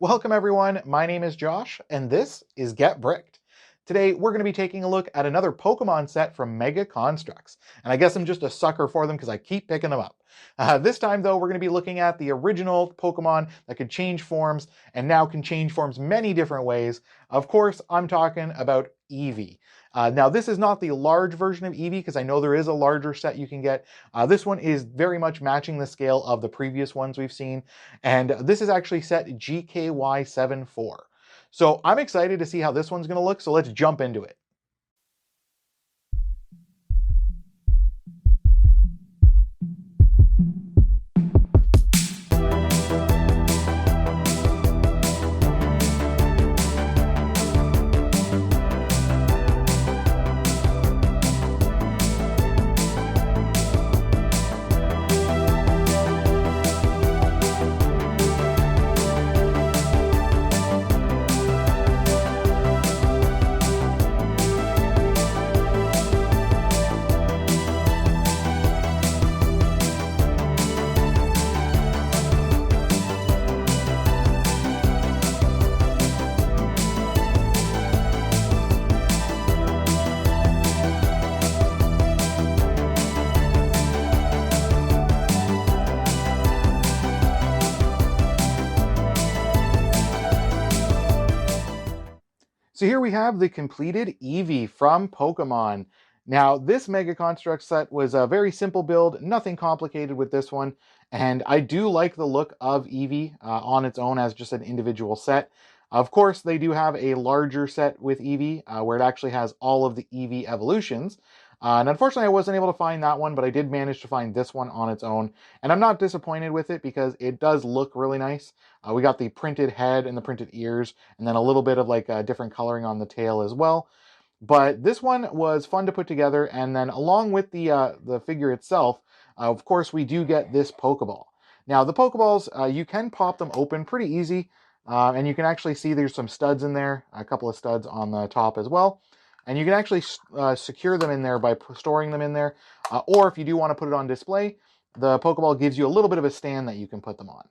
Welcome everyone, my name is Josh, and this is Get Bricked. Today we're going to be taking a look at another Pokemon set from Mega Construx, and I guess I'm just a sucker for them because I keep picking them up. This time though, we're going to be looking at the original Pokemon that could change forms, and now can change forms many different ways. Of course, I'm talking about Eevee. Now this is not the large version of Eevee, because I know there is a larger set you can get. This one is very much matching the scale of the previous ones we've seen, and this is actually set GKY74. So I'm excited to see how this one's going to look, so let's jump into it. So here we have the completed Eevee from Pokemon. Now, this Mega Construx set was a very simple build, nothing complicated with this one, and I do like the look of Eevee on its own as just an individual set. Of course, they do have a larger set with Eevee, where it actually has all of the Eevee evolutions. And unfortunately, I wasn't able to find that one, but I did manage to find this one on its own. And I'm not disappointed with it because it does look really nice. We got the printed head and the printed ears, and then a little bit of like different coloring on the tail as well. But this one was fun to put together, and then along with the figure itself, of course, we do get this Pokeball. Now, the Pokeballs, you can pop them open pretty easy, and you can actually see there's some studs in there, a couple of studs on the top as well. And you can actually secure them in there by storing them in there, or if you do want to put it on display, the Pokeball gives you a little bit of a stand that you can put them on.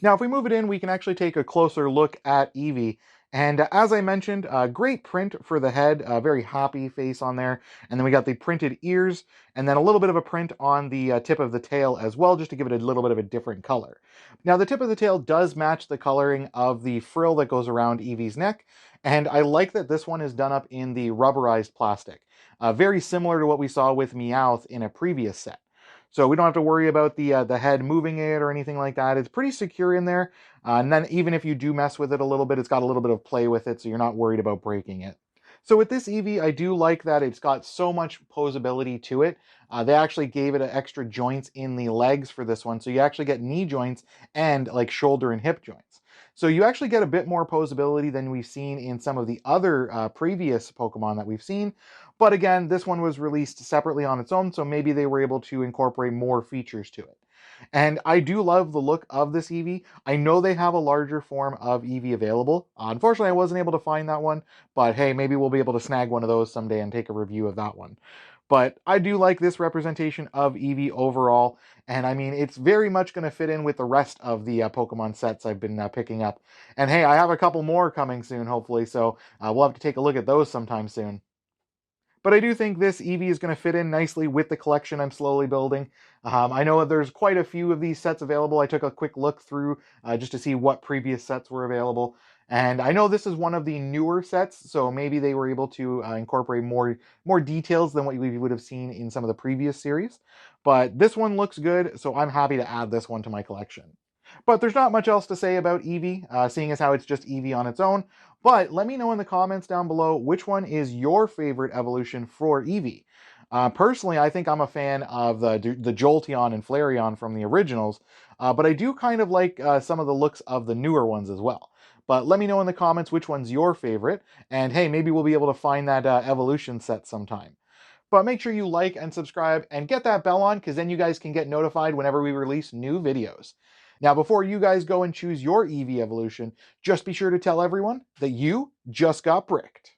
Now, if we move it in, we can actually take a closer look at Eevee. And as I mentioned, great print for the head, a very happy face on there. And then we got the printed ears, and then a little bit of a print on the tip of the tail as well, just to give it a little bit of a different color. Now, the tip of the tail does match the coloring of the frill that goes around Eevee's neck. And I like that this one is done up in the rubberized plastic, very similar to what we saw with Meowth in a previous set. So we don't have to worry about the head moving it or anything like that. It's pretty secure in there. And then even if you do mess with it a little bit, it's got a little bit of play with it, so you're not worried about breaking it. So with this Eevee, I do like that it's got so much posability to it. They actually gave it extra joints in the legs for this one, so you actually get knee joints and like shoulder and hip joints. So you actually get a bit more posability than we've seen in some of the other previous Pokemon that we've seen. But again, this one was released separately on its own, so maybe they were able to incorporate more features to it. And I do love the look of this Eevee. I know they have a larger form of Eevee available. Unfortunately, I wasn't able to find that one, but hey, maybe we'll be able to snag one of those someday and take a review of that one. But I do like this representation of Eevee overall, and I mean, it's very much going to fit in with the rest of the Pokemon sets I've been picking up. And hey, I have a couple more coming soon, hopefully, so we'll have to take a look at those sometime soon. But I do think this Eevee is going to fit in nicely with the collection I'm slowly building. I know there's quite a few of these sets available. I took a quick look through just to see what previous sets were available. And I know this is one of the newer sets, so maybe they were able to incorporate more details than what we would have seen in some of the previous series. But this one looks good, so I'm happy to add this one to my collection. But there's not much else to say about Eevee, seeing as how it's just Eevee on its own. But let me know in the comments down below which one is your favorite evolution for Eevee. Personally, I think I'm a fan of the Jolteon and Flareon from the originals, but I do kind of like some of the looks of the newer ones as well. But let me know in the comments which one's your favorite, and hey, maybe we'll be able to find that evolution set sometime. But make sure you like and subscribe and get that bell on, because then you guys can get notified whenever we release new videos. Now, before you guys go and choose your Eevee evolution, just be sure to tell everyone that you just got bricked.